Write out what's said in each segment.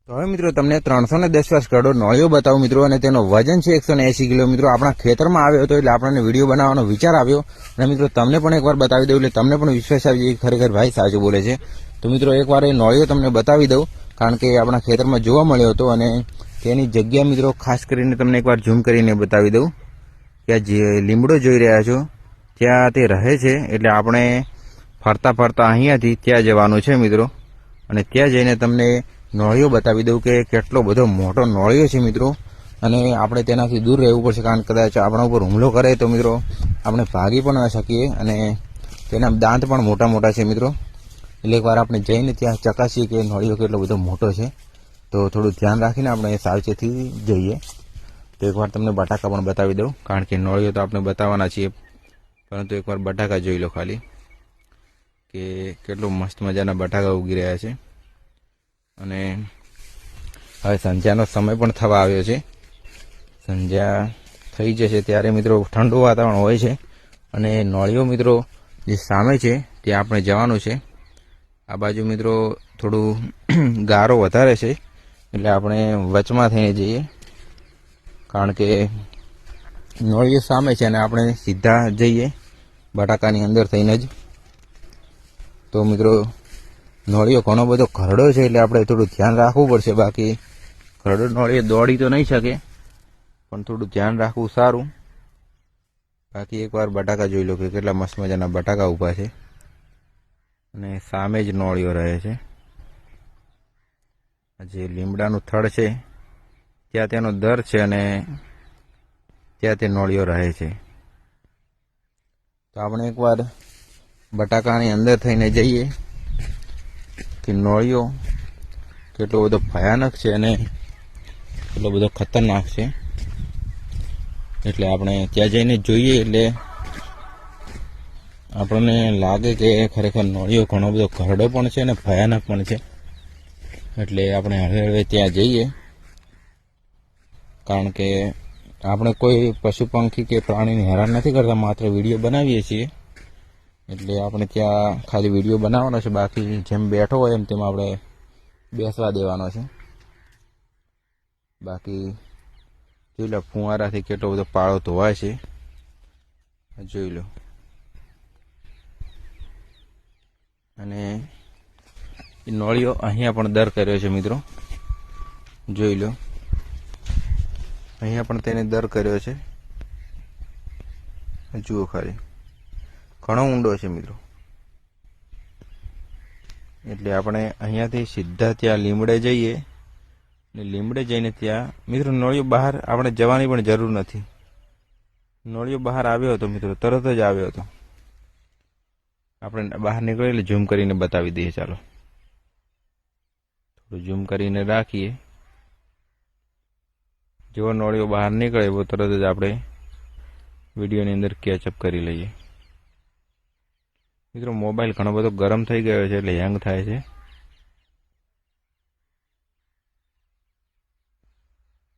તો હવે મિત્રો તમને 310 કરોડ નળીઓ બતાવું મિત્રો, અને તેનો વજન છે 180 કિલો. મિત્રો આપણા ખેતરમાં આવ્યો હતો એટલે આપણને વિડીયો બનાવવાનો વિચાર આવ્યો, અને મિત્રો તમને પણ એકવાર બતાવી દઉં એટલે તમને પણ વિશ્વાસ આવી જાય ખરેખર ભાઈ સાચું બોલે છે. તો મિત્રો એકવાર એ નળીઓ તમને બતાવી દઉં, કારણ કે આપણા ખેતરમાં જોવા મળ્યો હતો, અને તેની જગ્યા મિત્રો ખાસ કરીને તમને એકવાર ઝૂમ કરીને બતાવી દઉં. ત્યાં જે લીમડો જોઈ રહ્યા છો ત્યાં તે રહે છે, એટલે આપણે ફરતા ફરતા અહીંયાથી ત્યાં જવાનું છે મિત્રો, અને ત્યાં જઈને તમને નળીઓ બતાવી દઉં કે કેટલો બધો મોટો નળીઓ છે મિત્રો. અને આપણે તેનાથી દૂર રહેવું પડશે, કારણ કે કદાચ આપણા ઉપર હુમલો કરે તો મિત્રો આપણે ભાગી પણ ન શકીએ, અને તેના દાંત પણ મોટા મોટા છે મિત્રો. એટલે એકવાર આપણે જઈને ત્યાં ચકાસીએ કે નળીઓ કેટલો બધો મોટો છે. તો થોડું ધ્યાન રાખીને આપણે સાવચેતી જઈએ. તો એકવાર તમને બટાકા પણ બતાવી દઉં, કારણ કે નળીઓ તો આપણે બતાવવાના છીએ, પરંતુ એકવાર બટાકા જોઈ લો ખાલી કે કેટલો મસ્ત મજાના બટાકા ઉગી રહ્યા છે. અને હવે સંધ્યાનો સમય પણ થવા આવ્યો છે. સંધ્યા થઈ જશે ત્યારે મિત્રો ઠંડુ વાતાવરણ હોય છે, અને નળીઓ મિત્રો જે સામે છે ત્યાં આપણે જવાનું છે. આ બાજુ મિત્રો થોડું ગારો વધારે છે, એટલે આપણે વચમાં થઈને જઈએ, કારણ કે નળીઓ સામે છે અને આપણે સીધા જઈએ બટાકાની અંદર થઈને જ. તો મિત્રો નળીઓ ઘણો બધો ખરડો છે, એટલે આપણે થોડું ધ્યાન રાખવું પડશે. બાકી ખરડો નળીઓ દોડી તો નહીં શકે, પણ થોડું ધ્યાન રાખવું સારું. બાકી એકવાર બટાકા જોઈ લો કે કેટલા મસ્ત મજાના બટાકા ઊભા છે, અને સામે જ નળીઓ રહે છે. જે લીમડાનું થડ છે ત્યાં તેનો દર છે, અને ત્યાં તે નળીઓ રહે છે. તો આપણે એકવાર બટાકાની અંદર થઈને જઈએ કે નળીઓ કેટલો બધો ભયાનક છે અને કેટલો બધો ખતરનાક છે. એટલે આપણે ત્યાં જઈને જોઈએ એટલે આપણને લાગે કે ખરેખર નળીઓ ઘણો બધો ખરડો પણ છે અને ભયાનક પણ છે. એટલે આપણે હવે હવે ત્યાં જઈએ, કારણ કે આપણે કોઈ પશુ પંખી કે પ્રાણીને હેરાન નથી કરતા, માત્ર વિડીયો બનાવીએ છીએ. એટલે આપણે ત્યાં ખાલી વિડીયો બનાવવાનો છે, બાકી જેમ બેઠો હોય એમ તેમ આપણે બેસવા દેવાનો છે. બાકી જોઈ લો ફુવારાથી કેટલો બધો પાળો ધોવાય છે, જોઈ લો. અને એ નળીઓ અહીંયા પણ દર કર્યો છે મિત્રો, જોઈ લો. અહીંયા પણ તેને દર કર્યો છે, જુઓ ખાલી ઘણો ઊંડો છે મિત્રો. એટલે આપણે અહીંયાથી સીધા ત્યાં લીમડે જઈએ, ને લીમડે જઈને ત્યાં મિત્રો નળીઓ બહાર આપણે જવાની પણ જરૂર નથી. નળીઓ બહાર આવ્યો હતો મિત્રો, તરત જ આવ્યો હતો. આપણે બહાર નીકળીએ એટલે ઝૂમ કરીને બતાવી દઈએ. ચાલો થોડું ઝૂમ કરીને રાખીએ. જેવો નળીઓ બહાર નીકળે એવો તરત જ આપણે વિડીયોની અંદર કેચઅપ કરી લઈએ. મિત્રો મોબાઈલ ઘણો બધો ગરમ થઈ ગયો છે, એટલે હેંગ થાય છે.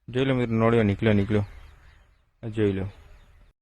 જોઈ લો મિત્રો નળીઓ નીકળ્યો જોઈ લો.